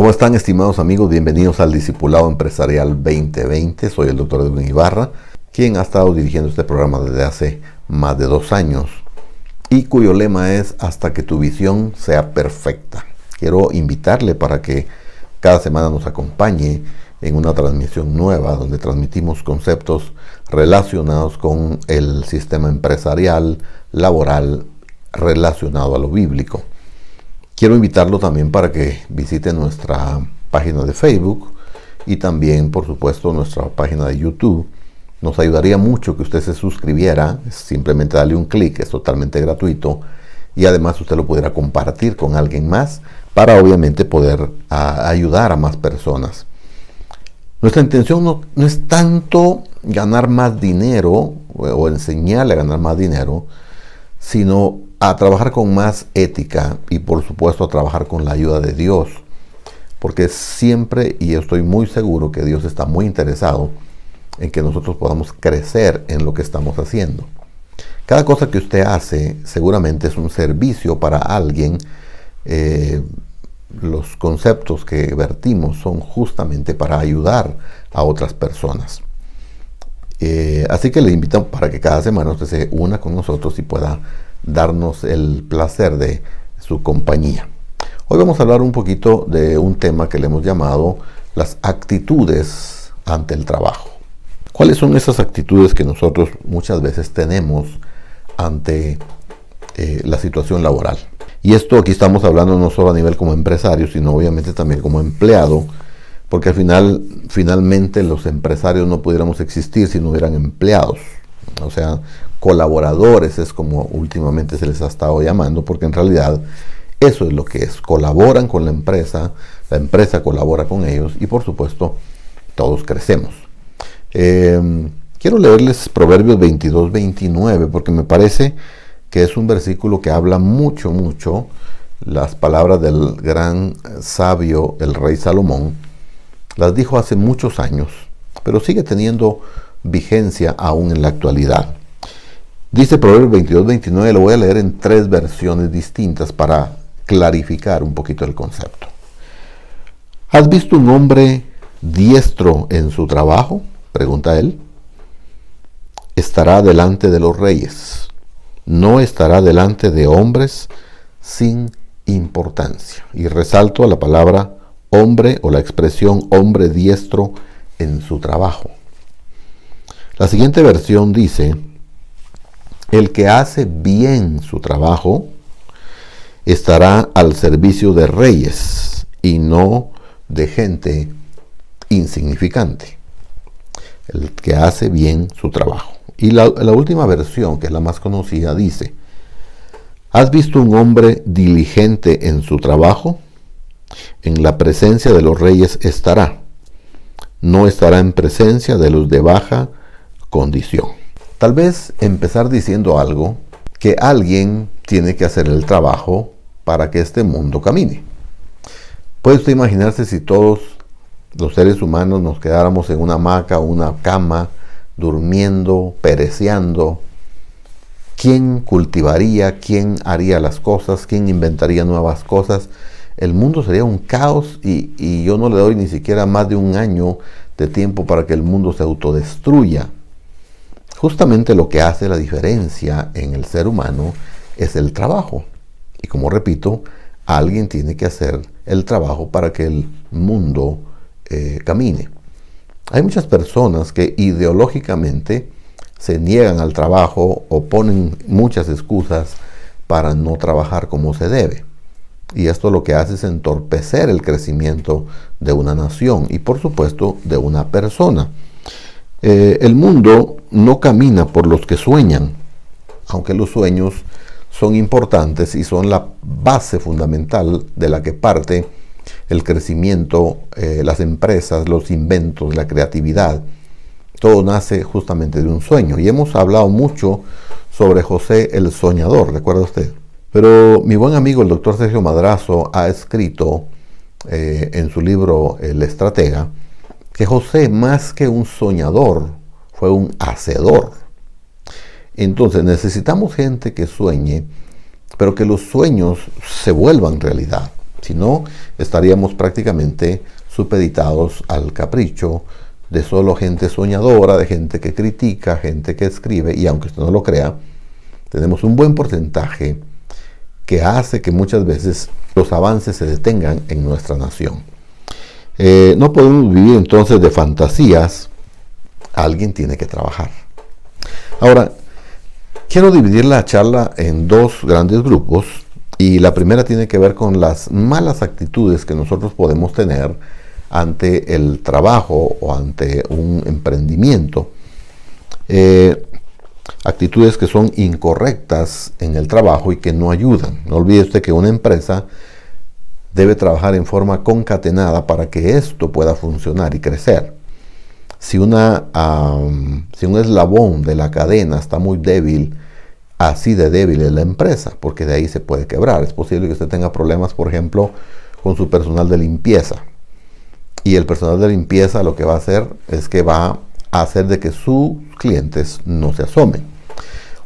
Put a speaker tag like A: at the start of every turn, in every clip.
A: ¿Cómo están, estimados amigos? Bienvenidos al Discipulado Empresarial 2020. Soy el Dr. Edwin Ibarra, quien ha estado dirigiendo este programa desde hace más de 2 años y cuyo lema es hasta que tu visión sea perfecta. Quiero invitarle para que cada semana nos acompañe en una transmisión nueva donde transmitimos conceptos relacionados con el sistema empresarial, laboral, relacionado a lo bíblico. Quiero invitarlo también para que visite nuestra página de Facebook y también, por supuesto, nuestra página de YouTube. Nos ayudaría mucho que usted se suscribiera, simplemente darle un clic, es totalmente gratuito, y además usted lo pudiera compartir con alguien más para obviamente poder ayudar a más personas. Nuestra intención no es tanto ganar más dinero o enseñarle a ganar más dinero, sino a trabajar con más ética y por supuesto a trabajar con la ayuda de Dios, porque siempre, y estoy muy seguro que Dios está muy interesado en que nosotros podamos crecer en lo que estamos haciendo. Cada cosa que usted hace seguramente es un servicio para alguien. Los conceptos que vertimos son justamente para ayudar a otras personas. Así que le invito para que cada semana usted se una con nosotros y pueda darnos el placer de su compañía. Hoy vamos a hablar un poquito de un tema que le hemos llamado las actitudes ante el trabajo. ¿Cuáles son esas actitudes que nosotros muchas veces tenemos ante la situación laboral? Y esto aquí estamos hablando no solo a nivel como empresario, sino obviamente también como empleado, porque finalmente los empresarios no pudiéramos existir si no hubieran empleados. O sea, colaboradores es como últimamente se les ha estado llamando, porque en realidad eso es lo que es. Colaboran con la empresa colabora con ellos y por supuesto todos crecemos. Quiero leerles Proverbios 22-29 porque me parece que es un versículo que habla mucho las palabras del gran sabio, el rey Salomón. Las dijo hace muchos años, pero sigue teniendo vigencia aún en la actualidad. Dice Proverbios 22-29, lo voy a leer en 3 versiones distintas para clarificar un poquito el concepto. ¿Has visto un hombre diestro en su trabajo?, pregunta él. Estará delante de los reyes, no estará delante de hombres sin importancia. Y resalto la palabra hombre o la expresión hombre diestro en su trabajo. La siguiente versión dice: el que hace bien su trabajo estará al servicio de reyes y no de gente insignificante. El que hace bien su trabajo. Y la última versión, que es la más conocida, dice: ¿has visto un hombre diligente en su trabajo? En la presencia de los reyes estará. No estará en presencia de los de baja condición. Tal vez empezar diciendo algo, que alguien tiene que hacer el trabajo para que este mundo camine. ¿Puede usted imaginarse si todos los seres humanos nos quedáramos en una hamaca o una cama, durmiendo, pereceando? ¿Quién cultivaría? ¿Quién haría las cosas? ¿Quién inventaría nuevas cosas? El mundo sería un caos y yo no le doy ni siquiera más de 1 año de tiempo para que el mundo se autodestruya. Justamente lo que hace la diferencia en el ser humano es el trabajo. Y como repito, alguien tiene que hacer el trabajo para que el mundo camine. Hay muchas personas que ideológicamente se niegan al trabajo o ponen muchas excusas para no trabajar como se debe. Y esto lo que hace es entorpecer el crecimiento de una nación y por supuesto de una persona. El mundo no camina por los que sueñan, aunque los sueños son importantes y son la base fundamental de la que parte el crecimiento, las empresas, los inventos, la creatividad. Todo nace justamente de un sueño. Y hemos hablado mucho sobre José el Soñador, ¿recuerda usted? Pero mi buen amigo el doctor Sergio Madrazo ha escrito en su libro El Estratega que José, más que un soñador, fue un hacedor. Entonces necesitamos gente que sueñe, pero que los sueños se vuelvan realidad. Si no, estaríamos prácticamente supeditados al capricho de solo gente soñadora, de gente que critica, gente que escribe, y aunque usted no lo crea, tenemos un buen porcentaje que hace que muchas veces los avances se detengan en nuestra nación. No podemos vivir entonces de fantasías, alguien tiene que trabajar. Ahora, quiero dividir la charla en dos grandes grupos, y la primera tiene que ver con las malas actitudes que nosotros podemos tener ante el trabajo o ante un emprendimiento. Actitudes que son incorrectas en el trabajo y que no ayudan. No olvide usted que una empresa debe trabajar en forma concatenada para que esto pueda funcionar y crecer. Si un eslabón de la cadena está muy débil, así de débil es la empresa, porque de ahí se puede quebrar. Es posible que usted tenga problemas, por ejemplo, con su personal de limpieza. Y el personal de limpieza lo que va a hacer es que va a hacer de que sus clientes no se asomen.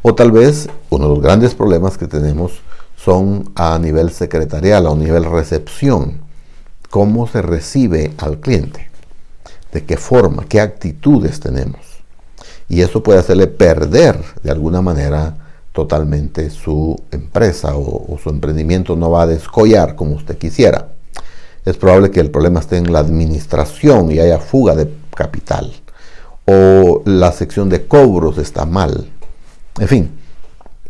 A: O tal vez uno de los grandes problemas que tenemos son a nivel secretarial, a nivel recepción. ¿Cómo se recibe al cliente? ¿De qué forma? ¿Qué actitudes tenemos? Y eso puede hacerle perder de alguna manera totalmente su empresa, o su emprendimiento no va a descollar como usted quisiera. Es probable que el problema esté en la administración y haya fuga de capital, o la sección de cobros está mal. En fin,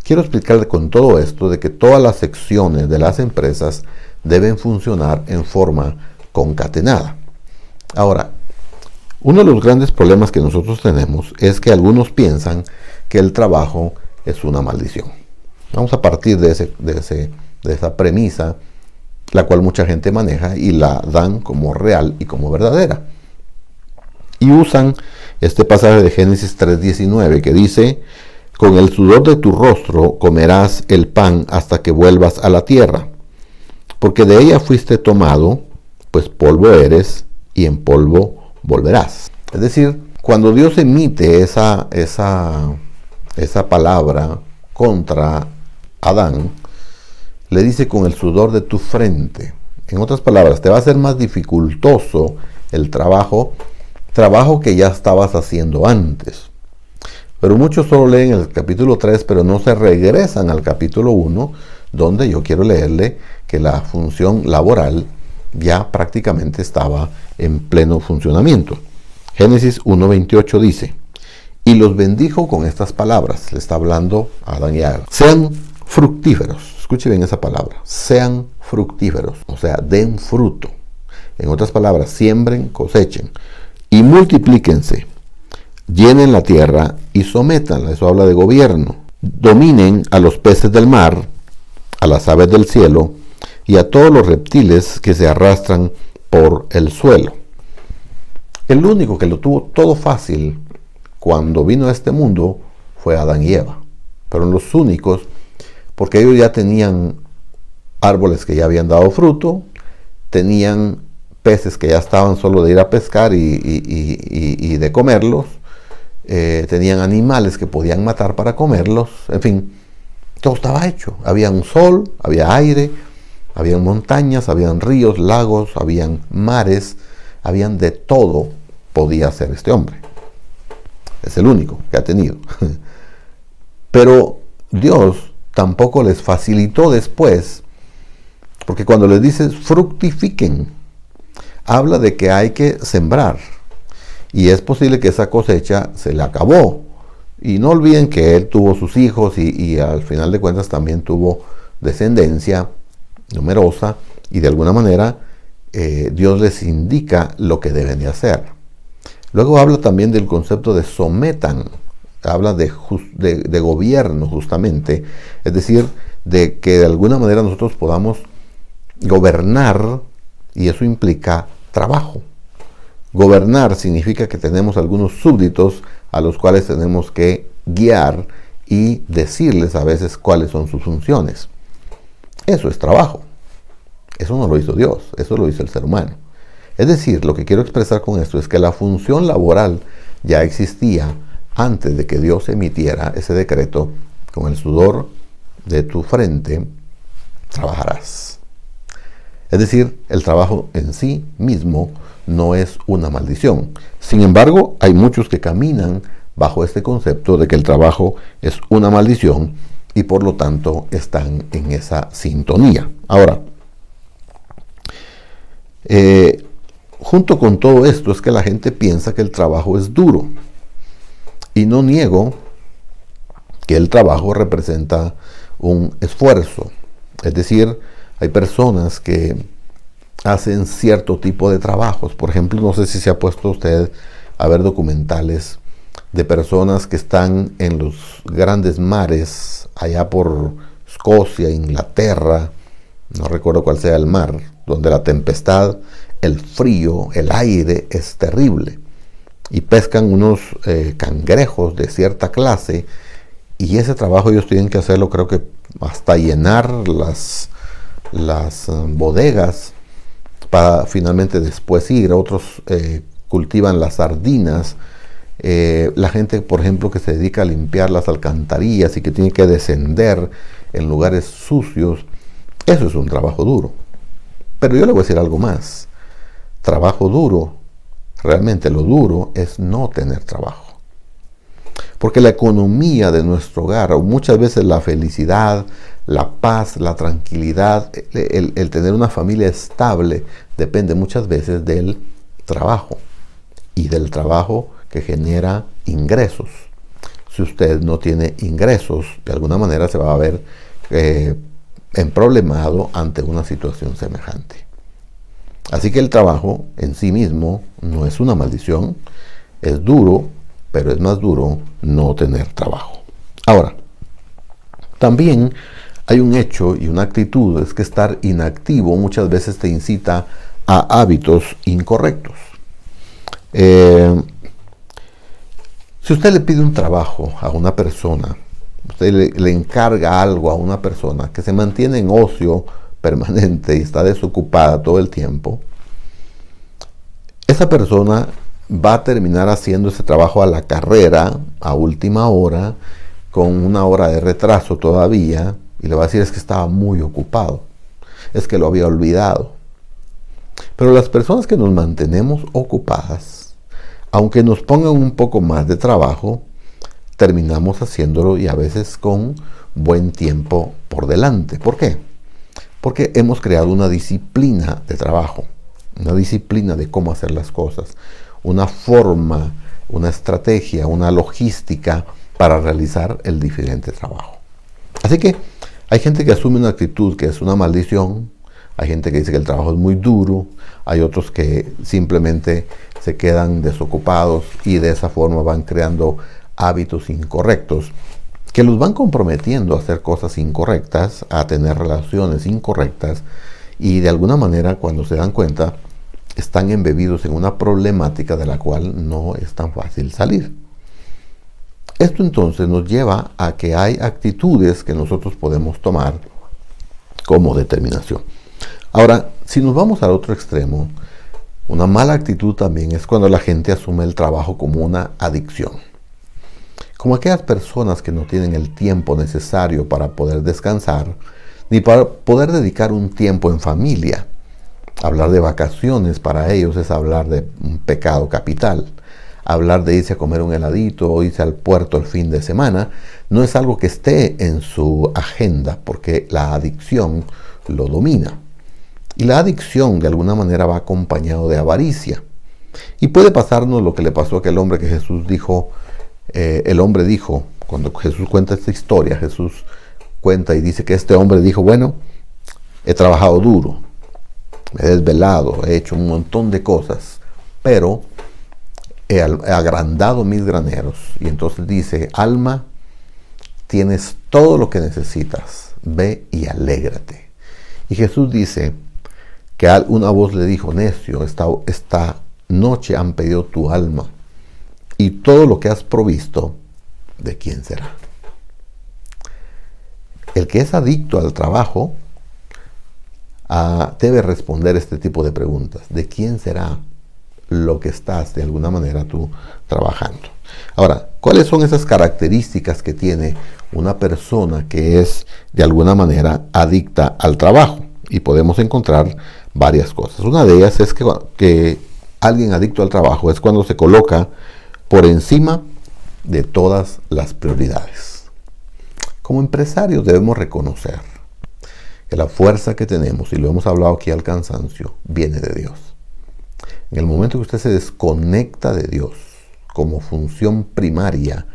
A: quiero explicarle con todo esto de que todas las secciones de las empresas deben funcionar en forma concatenada. Ahora, uno de los grandes problemas que nosotros tenemos es que algunos piensan que el trabajo es una maldición. Vamos a partir de esa premisa, la cual mucha gente maneja y la dan como real y como verdadera. Y usan este pasaje de Génesis 3:19 que dice: con el sudor de tu rostro comerás el pan hasta que vuelvas a la tierra, porque de ella fuiste tomado, pues polvo eres y en polvo volverás. Es decir, cuando Dios emite esa palabra contra Adán, le dice con el sudor de tu frente. En otras palabras, te va a ser más dificultoso el trabajo que ya estabas haciendo antes. Pero muchos solo leen el capítulo 3, pero no se regresan al capítulo 1, donde yo quiero leerle que la función laboral ya prácticamente estaba en pleno funcionamiento. Génesis 1:28 dice: y los bendijo con estas palabras. Le está hablando a Adán y a Eva. Sean fructíferos. Escuche bien esa palabra. Sean fructíferos. O sea, den fruto. En otras palabras, siembren, cosechen. Y multiplíquense. Llenen la tierra y sométanla. Eso habla de gobierno. Dominen a los peces del mar, a las aves del cielo y a todos los reptiles que se arrastran por el suelo. El único que lo tuvo todo fácil cuando vino a este mundo fue Adán y Eva. Pero los únicos, porque ellos ya tenían árboles que ya habían dado fruto, tenían peces que ya estaban solo de ir a pescar y de comerlos, tenían animales que podían matar para comerlos, en fin, todo estaba hecho. Había un sol, había aire, habían montañas, habían ríos, lagos, habían mares, habían de todo podía hacer este hombre. Es el único que ha tenido. Pero Dios tampoco les facilitó después, porque cuando les dice fructifiquen, habla de que hay que sembrar. Y es posible que esa cosecha se le acabó. Y no olviden que él tuvo sus hijos y al final de cuentas también tuvo descendencia numerosa. Y de alguna manera Dios les indica lo que deben de hacer. Luego habla también del concepto de sometan. Habla de gobierno justamente. Es decir, de que de alguna manera nosotros podamos gobernar, y eso implica trabajo. Gobernar significa que tenemos algunos súbditos a los cuales tenemos que guiar y decirles a veces cuáles son sus funciones. Eso es trabajo. Eso no lo hizo Dios, eso lo hizo el ser humano. Es decir, lo que quiero expresar con esto es que la función laboral ya existía antes de que Dios emitiera ese decreto: con el sudor de tu frente trabajarás. Es decir, el trabajo en sí mismo no es una maldición. Sin embargo, hay muchos que caminan bajo este concepto de que el trabajo es una maldición y por lo tanto están en esa sintonía. Ahora, junto con todo esto es que la gente piensa que el trabajo es duro. Y no niego que el trabajo representa un esfuerzo. Es decir, hay personas que hacen cierto tipo de trabajos. Por ejemplo, no sé si se ha puesto usted a ver documentales de personas que están en los grandes mares, allá por Escocia, Inglaterra, no recuerdo cuál sea el mar, donde la tempestad, el frío, el aire es terrible. Y pescan unos cangrejos de cierta clase, y ese trabajo ellos tienen que hacerlo, creo que hasta llenar las bodegas para finalmente después ir. Otros cultivan las sardinas. La gente, por ejemplo, que se dedica a limpiar las alcantarillas y que tiene que descender en lugares sucios, eso es un trabajo duro. Pero yo le voy a decir algo más. Trabajo duro, realmente lo duro es no tener trabajo. Porque la economía de nuestro hogar, o muchas veces la felicidad, la paz, la tranquilidad, el tener una familia estable, depende muchas veces del trabajo y del trabajo que genera ingresos. Si usted no tiene ingresos, de alguna manera se va a ver emproblemado ante una situación semejante. Así que el trabajo en sí mismo no es una maldición, es duro, pero es más duro no tener trabajo. Ahora, también hay un hecho y una actitud, es que estar inactivo muchas veces te incita a hábitos incorrectos. Si usted le pide un trabajo a una persona, usted le encarga algo a una persona que se mantiene en ocio permanente y está desocupada todo el tiempo, esa persona va a terminar haciendo ese trabajo a la carrera, a última hora, con una hora de retraso todavía, y le va a decir: es que estaba muy ocupado, es que lo había olvidado. Pero las personas que nos mantenemos ocupadas, aunque nos pongan un poco más de trabajo, terminamos haciéndolo, y a veces con buen tiempo por delante. ¿Por qué? Porque hemos creado una disciplina de trabajo, una disciplina de cómo hacer las cosas, una forma, una estrategia, una logística para realizar el diferente trabajo. Así que hay gente que asume una actitud que es una maldición, hay gente que dice que el trabajo es muy duro, hay otros que simplemente se quedan desocupados y de esa forma van creando hábitos incorrectos que los van comprometiendo a hacer cosas incorrectas, a tener relaciones incorrectas, y de alguna manera, cuando se dan cuenta, están embebidos en una problemática de la cual no es tan fácil salir. Esto entonces nos lleva a que hay actitudes que nosotros podemos tomar como determinación. Ahora, si nos vamos al otro extremo, una mala actitud también es cuando la gente asume el trabajo como una adicción. Como aquellas personas que no tienen el tiempo necesario para poder descansar, ni para poder dedicar un tiempo en familia. Hablar de vacaciones para ellos es hablar de un pecado capital. Hablar de irse a comer un heladito o irse al puerto el fin de semana no es algo que esté en su agenda, porque la adicción lo domina. Y la adicción de alguna manera va acompañado de avaricia. Y puede pasarnos lo que le pasó a aquel hombre que Jesús dijo. El hombre dijo, cuando Jesús cuenta esta historia, Jesús cuenta y dice que este hombre dijo: bueno, he trabajado duro, me he desvelado, he hecho un montón de cosas, pero he agrandado mis graneros. Y entonces dice: alma, tienes todo lo que necesitas, ve y alégrate. Y Jesús dice que una voz le dijo: necio, esta noche han pedido tu alma, y todo lo que has provisto, ¿de quién será? El que es adicto al trabajo debe responder este tipo de preguntas. ¿De quién será lo que estás de alguna manera tú trabajando? Ahora, ¿cuáles son esas características que tiene una persona que es de alguna manera adicta al trabajo? Y podemos encontrar varias cosas. Una de ellas es que alguien adicto al trabajo es cuando se coloca por encima de todas las prioridades. Como empresarios debemos reconocer que la fuerza que tenemos, y lo hemos hablado aquí al cansancio, viene de Dios. En el momento que usted se desconecta de Dios como función primaria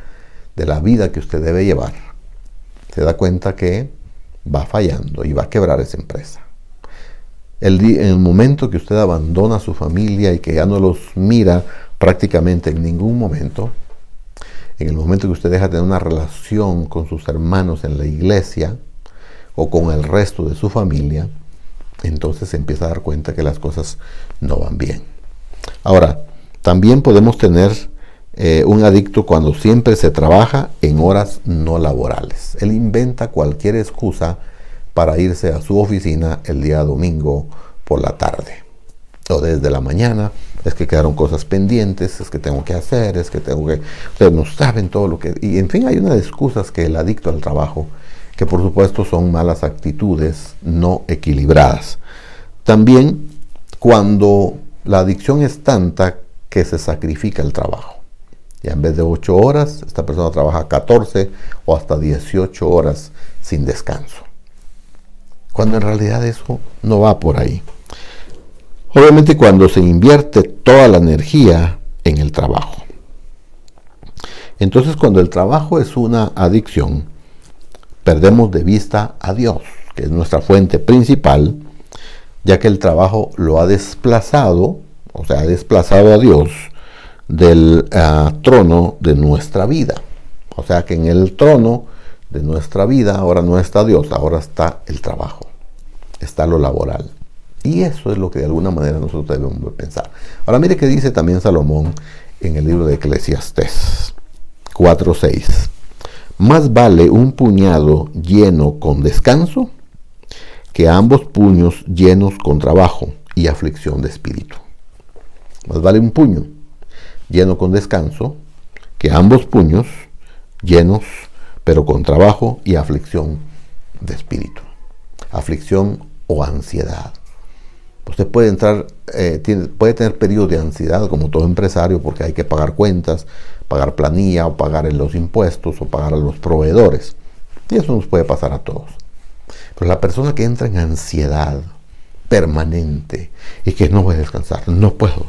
A: de la vida que usted debe llevar, se da cuenta que va fallando y va a quebrar esa empresa. En el momento que usted abandona a su familia y que ya no los mira prácticamente en ningún momento, en el momento que usted deja de tener una relación con sus hermanos en la iglesia o con el resto de su familia, entonces se empieza a dar cuenta que las cosas no van bien. Ahora, también podemos tener un adicto cuando siempre se trabaja en horas no laborales. Él inventa cualquier excusa para irse a su oficina el día domingo por la tarde o desde la mañana. Es que quedaron cosas pendientes, es que tengo que hacer, es que tengo que... Ustedes no saben todo lo que... Y en fin, hay unas excusas que el adicto al trabajo, que por supuesto son malas actitudes no equilibradas. También cuando la adicción es tanta que se sacrifica el trabajo. Y en vez de 8 horas, esta persona trabaja 14 o hasta 18 horas sin descanso. Cuando en realidad eso no va por ahí. Obviamente cuando se invierte toda la energía en el trabajo. Entonces cuando el trabajo es una adicción, perdemos de vista a Dios, que es nuestra fuente principal, ya que el trabajo lo ha desplazado, o sea, ha desplazado a Dios del trono de nuestra vida. O sea que en el trono de nuestra vida ahora no está Dios, ahora está el trabajo, está lo laboral. Y eso es lo que de alguna manera nosotros debemos pensar. Ahora mire que dice también Salomón en el libro de Eclesiastés 4:6. Más vale un puñado lleno con descanso que ambos puños llenos con trabajo y aflicción de espíritu. Más vale un puño lleno con descanso que ambos puños llenos pero con trabajo y aflicción de espíritu. Aflicción o ansiedad. Usted puede puede tener periodos de ansiedad como todo empresario porque hay que pagar cuentas, pagar planilla o pagar los impuestos o pagar a los proveedores. Y eso nos puede pasar a todos. Pero la persona que entra en ansiedad permanente y que no voy a descansar, no puedo,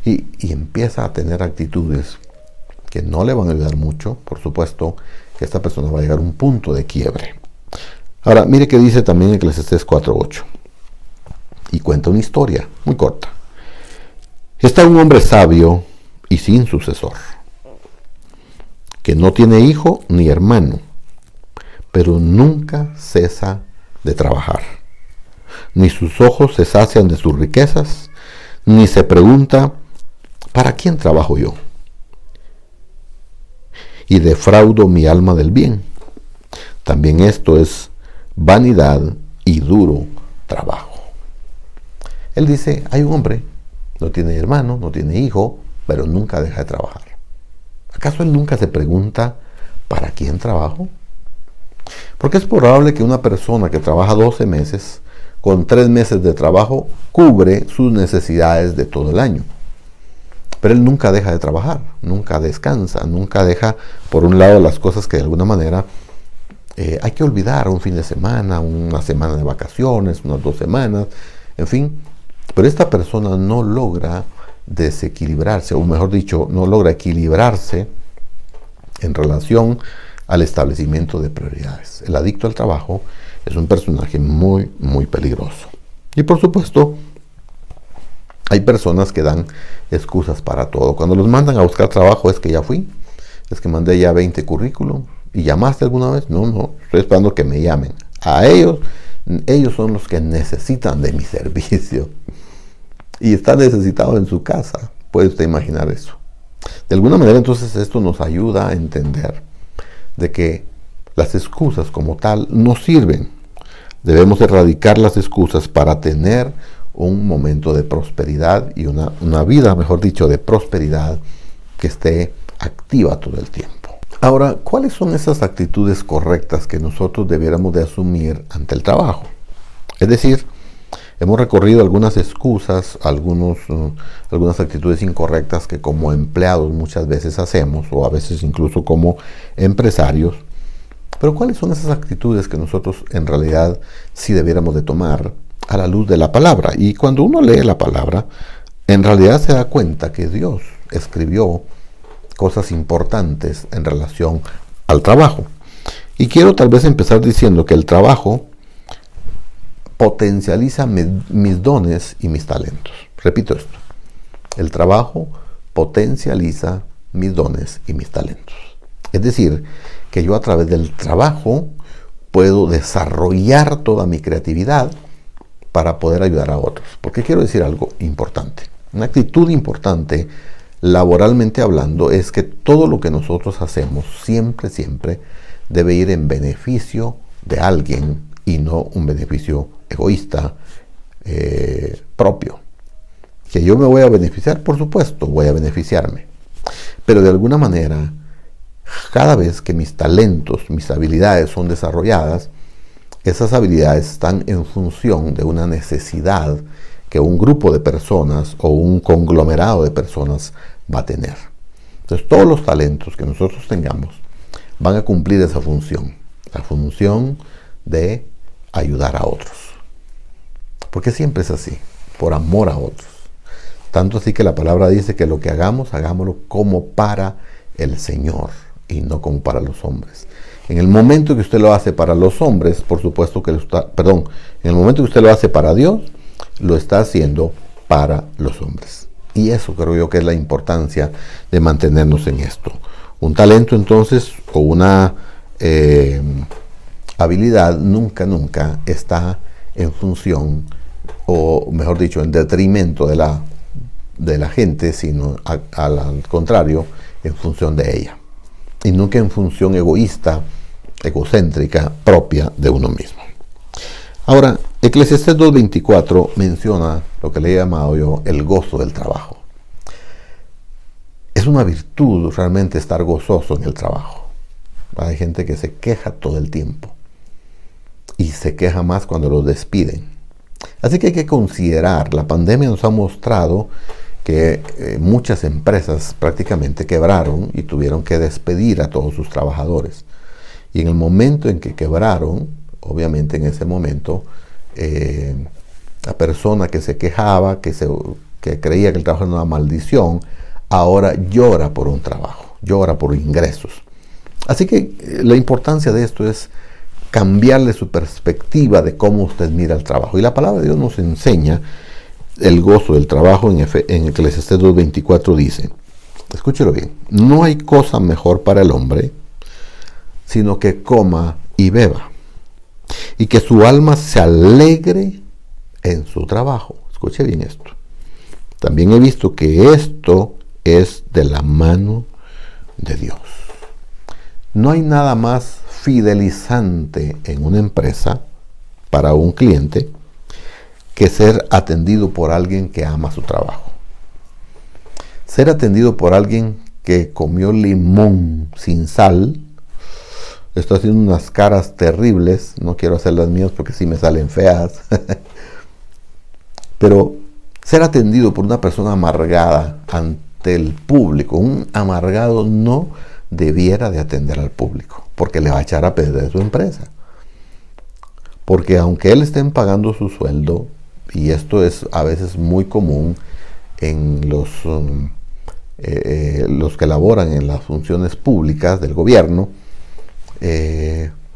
A: y empieza a tener actitudes que no le van a ayudar mucho, por supuesto que esta persona va a llegar a un punto de quiebre. Ahora, mire que dice también Eclesiastés 4:8. Y cuenta una historia muy corta. Está un hombre sabio y sin sucesor, que no tiene hijo ni hermano, pero nunca cesa de trabajar. Ni sus ojos se sacian de sus riquezas, ni se pregunta, ¿para quién trabajo yo? Y defraudo mi alma del bien. También esto es vanidad y duro trabajo. Él dice, hay un hombre, no tiene hermano, no tiene hijo, pero nunca deja de trabajar. ¿Acaso él nunca se pregunta, ¿para quién trabajo? Porque es probable que una persona que trabaja 12 meses, con 3 meses de trabajo, cubre sus necesidades de todo el año. Pero él nunca deja de trabajar, nunca descansa, nunca deja, por un lado, las cosas que de alguna manera hay que olvidar, un fin de semana, una semana de vacaciones, unas 2 semanas, en fin. Pero esta persona no logra desequilibrarse, o mejor dicho, no logra equilibrarse en relación al establecimiento de prioridades. El adicto al trabajo es un personaje muy, muy peligroso. Y por supuesto, hay personas que dan excusas para todo. Cuando los mandan a buscar trabajo es que ya fui, es que mandé ya 20 currículum. ¿Y llamaste alguna vez? No, estoy esperando que me llamen. A ellos son los que necesitan de mi servicio. Y está necesitado en su casa. ¿Puede usted imaginar eso? De alguna manera entonces esto nos ayuda a entender de que las excusas como tal no sirven. Debemos erradicar las excusas para tener un momento de prosperidad y una vida, mejor dicho, de prosperidad que esté activa todo el tiempo. Ahora, ¿cuáles son esas actitudes correctas que nosotros debiéramos de asumir ante el trabajo? Es decir, Hemos recorrido algunas excusas, algunas actitudes incorrectas que como empleados muchas veces hacemos, o a veces incluso como empresarios. Pero ¿cuáles son esas actitudes que nosotros en realidad sí debiéramos de tomar a la luz de la palabra? Y cuando uno lee la palabra, en realidad se da cuenta que Dios escribió cosas importantes en relación al trabajo. Y quiero tal vez empezar diciendo que el trabajo potencializa mis dones y mis talentos. Repito esto. El trabajo potencializa mis dones y mis talentos. Es decir, que yo a través del trabajo puedo desarrollar toda mi creatividad para poder ayudar a otros. Porque quiero decir algo importante. Una actitud importante, laboralmente hablando, es que todo lo que nosotros hacemos siempre debe ir en beneficio de alguien y no un beneficio egoísta propio. Que yo me voy a beneficiar, por supuesto, voy a beneficiarme. Pero de alguna manera, cada vez que mis talentos, mis habilidades son desarrolladas, esas habilidades están en función de una necesidad que un grupo de personas o un conglomerado de personas va a tener. Entonces, todos los talentos que nosotros tengamos van a cumplir esa función, la función de ayudar a otros. Porque siempre es así, por amor a otros. Tanto así que la palabra dice que lo que hagamos, hagámoslo como para el Señor y no como para los hombres. En el momento que usted lo hace para los hombres, por supuesto que en el momento que usted lo hace para Dios, lo está haciendo para los hombres. Y eso creo yo que es la importancia de mantenernos en esto. Un talento entonces, o una habilidad, nunca está en función, o mejor dicho, en detrimento de la gente, sino al contrario, en función de ella. Y nunca en función egoísta, egocéntrica, propia de uno mismo. Ahora, Eclesiastés 2:24 menciona lo que le he llamado yo el gozo del trabajo. Es una virtud realmente estar gozoso en el trabajo. Hay gente que se queja todo el tiempo y se queja más cuando los despiden. Así que hay que considerar, la pandemia nos ha mostrado que muchas empresas prácticamente quebraron y tuvieron que despedir a todos sus trabajadores. Y en el momento en que quebraron, obviamente en ese momento, la persona que se quejaba, que creía que el trabajo era una maldición, ahora llora por un trabajo, llora por ingresos. Así que la importancia de esto es cambiarle su perspectiva de cómo usted mira el trabajo. Y la palabra de Dios nos enseña el gozo del trabajo. En Eclesiastés 2:24 dice, escúchelo bien, no hay cosa mejor para el hombre, sino que coma y beba, y que su alma se alegre en su trabajo. Escuche bien esto. También he visto que esto es de la mano de Dios. No hay nada más fidelizante en una empresa para un cliente que ser atendido por alguien que ama su trabajo. Ser atendido por alguien que comió limón sin sal. Estoy haciendo unas caras terribles, no quiero hacer las mías porque sí me salen feas. Pero ser atendido por una persona amargada ante el público, un amargado no debiera de atender al público, porque le va a echar a perder su empresa. Porque aunque él estén pagando su sueldo, y esto es a veces muy común en los que laboran en las funciones públicas del gobierno,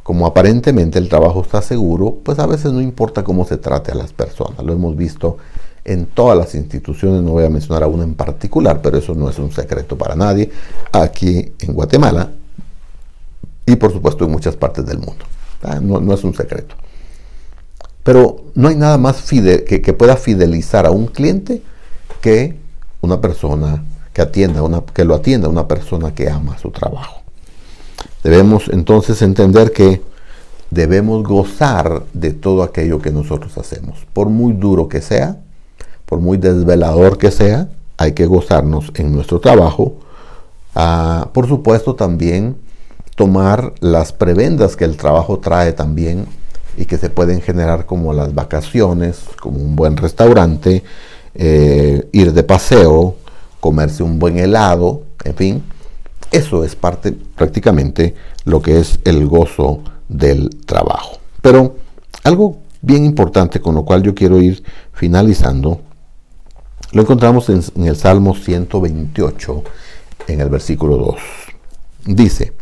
A: como aparentemente el trabajo está seguro, pues a veces no importa cómo se trate a las personas. Lo hemos visto en todas las instituciones, no voy a mencionar a una en particular, pero eso no es un secreto para nadie, aquí en Guatemala y por supuesto en muchas partes del mundo. No es un secreto. Pero no hay nada más que pueda fidelizar a un cliente que una persona que lo atienda una persona que ama su trabajo. Debemos entonces entender que debemos gozar de todo aquello que nosotros hacemos. Por muy duro que sea, por muy desvelador que sea, hay que gozarnos en nuestro trabajo. Por supuesto también tomar las prebendas que el trabajo trae también y que se pueden generar como las vacaciones, como un buen restaurante, ir de paseo, comerse un buen helado, en fin. Eso es parte prácticamente lo que es el gozo del trabajo. Pero algo bien importante con lo cual yo quiero ir finalizando, lo encontramos en el Salmo 128, en el versículo 2. Dice: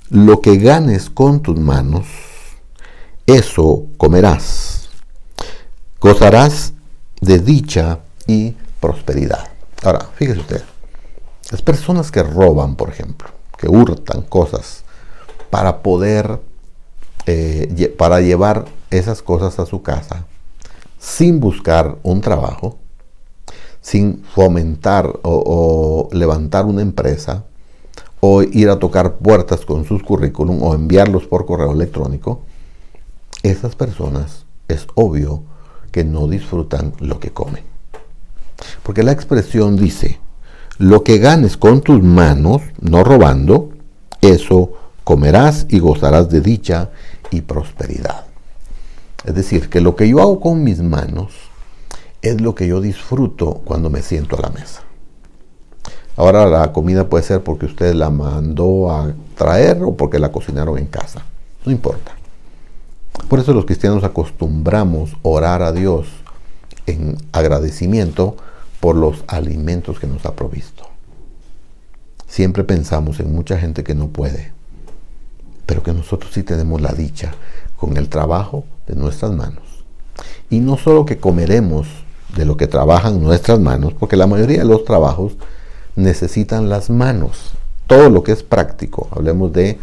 A: lo que ganes con tus manos, eso comerás. Gozarás de dicha y prosperidad. Ahora, fíjese usted, las personas que roban, por ejemplo, que hurtan cosas para poder, para llevar esas cosas a su casa, sin buscar un trabajo, sin fomentar o levantar una empresa, o ir a tocar puertas con sus currículum o enviarlos por correo electrónico, esas personas es obvio que no disfrutan lo que comen. Porque la expresión dice: lo que ganes con tus manos, no robando, eso comerás y gozarás de dicha y prosperidad. Es decir, que lo que yo hago con mis manos es lo que yo disfruto cuando me siento a la mesa. Ahora la comida puede ser porque usted la mandó a traer o porque la cocinaron en casa. No importa. Por eso los cristianos acostumbramos orar a Dios en agradecimiento por los alimentos que nos ha provisto. Siempre pensamos en mucha gente que no puede, pero que nosotros sí tenemos la dicha con el trabajo de nuestras manos. Y no solo que comeremos de lo que trabajan nuestras manos, porque la mayoría de los trabajos necesitan las manos. Todo lo que es práctico, hablemos de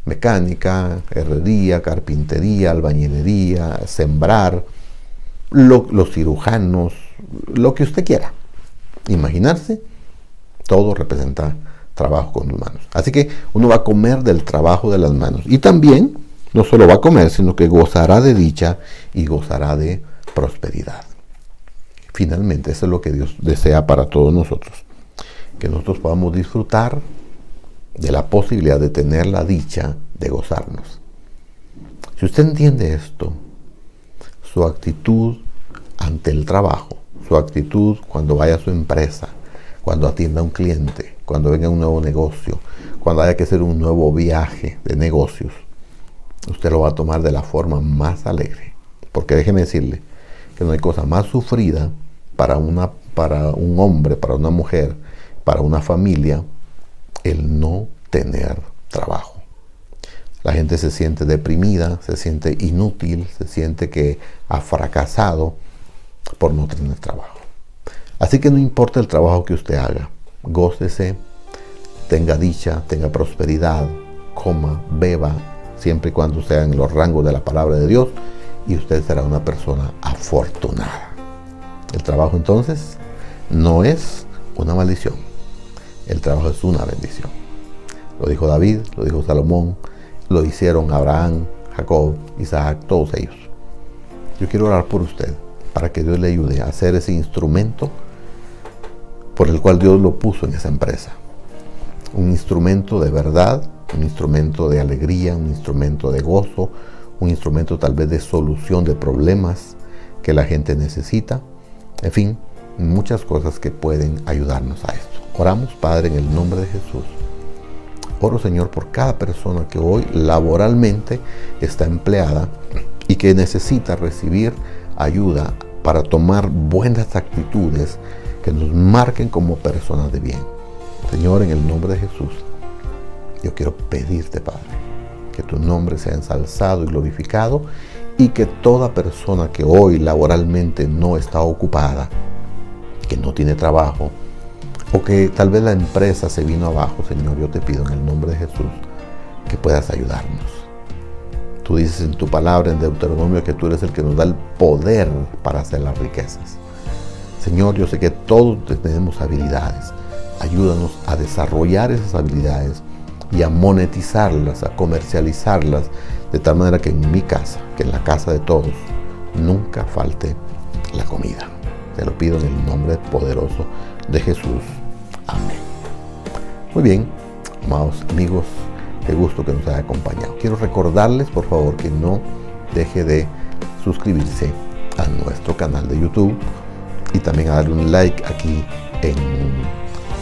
A: mecánica, herrería, carpintería, albañilería, sembrar, los cirujanos, lo que usted quiera. Imaginarse, todo representa trabajo con las manos. Así que uno va a comer del trabajo de las manos. Y también, no solo va a comer, sino que gozará de dicha y gozará de prosperidad. Finalmente, eso es lo que Dios desea para todos nosotros. Que nosotros podamos disfrutar de la posibilidad de tener la dicha de gozarnos. Si usted entiende esto, su actitud ante el trabajo, su actitud cuando vaya a su empresa, cuando atienda a un cliente, cuando venga un nuevo negocio, cuando haya que hacer un nuevo viaje de negocios, usted lo va a tomar de la forma más alegre. Porque déjeme decirle que no hay cosa más sufrida para un hombre, para una mujer, para una familia, el no tener trabajo. La gente se siente deprimida, se siente inútil, se siente que ha fracasado por no tener trabajo. Así que no importa el trabajo que usted haga, gócese, tenga dicha, tenga prosperidad, coma, beba, siempre y cuando sea en los rangos de la palabra de Dios, y usted será una persona afortunada. El trabajo entonces no es una maldición, el trabajo es una bendición. Lo dijo David, lo dijo Salomón, lo hicieron Abraham, Jacob, Isaac, todos ellos. Yo quiero orar por usted para que Dios le ayude a ser ese instrumento por el cual Dios lo puso en esa empresa. Un instrumento de verdad, un instrumento de alegría, un instrumento de gozo, un instrumento tal vez de solución de problemas que la gente necesita. En fin, muchas cosas que pueden ayudarnos a esto. Oramos, Padre, en el nombre de Jesús. Oro, Señor, por cada persona que hoy laboralmente está empleada y que necesita recibir ayuda para tomar buenas actitudes que nos marquen como personas de bien. Señor, en el nombre de Jesús, yo quiero pedirte, Padre, que tu nombre sea ensalzado y glorificado y que toda persona que hoy laboralmente no está ocupada, que no tiene trabajo, o que tal vez la empresa se vino abajo, Señor, yo te pido en el nombre de Jesús que puedas ayudarnos. Tú dices en tu palabra en Deuteronomio que tú eres el que nos da el poder para hacer las riquezas. Señor, yo sé que todos tenemos habilidades. Ayúdanos a desarrollar esas habilidades y a monetizarlas, a comercializarlas, de tal manera que en mi casa, que en la casa de todos, nunca falte la comida. Te lo pido en el nombre poderoso de Jesús. Amén. Muy bien, amados amigos, qué gusto que nos haya acompañado. Quiero recordarles, por favor, que no deje de suscribirse a nuestro canal de YouTube y también a darle un like aquí en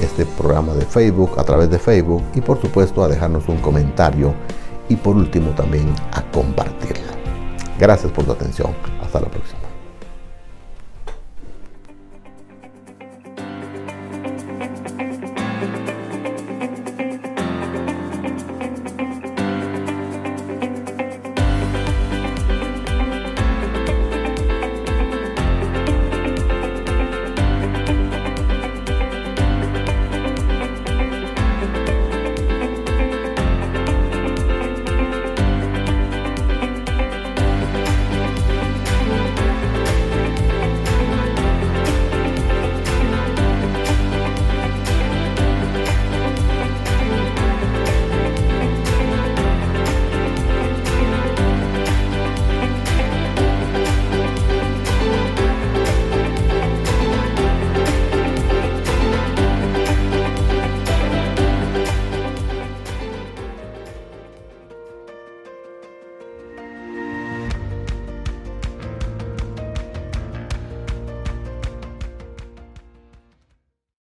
A: este programa de Facebook, a través de Facebook, y por supuesto a dejarnos un comentario y por último también a compartirlo. Gracias por tu atención. Hasta la próxima.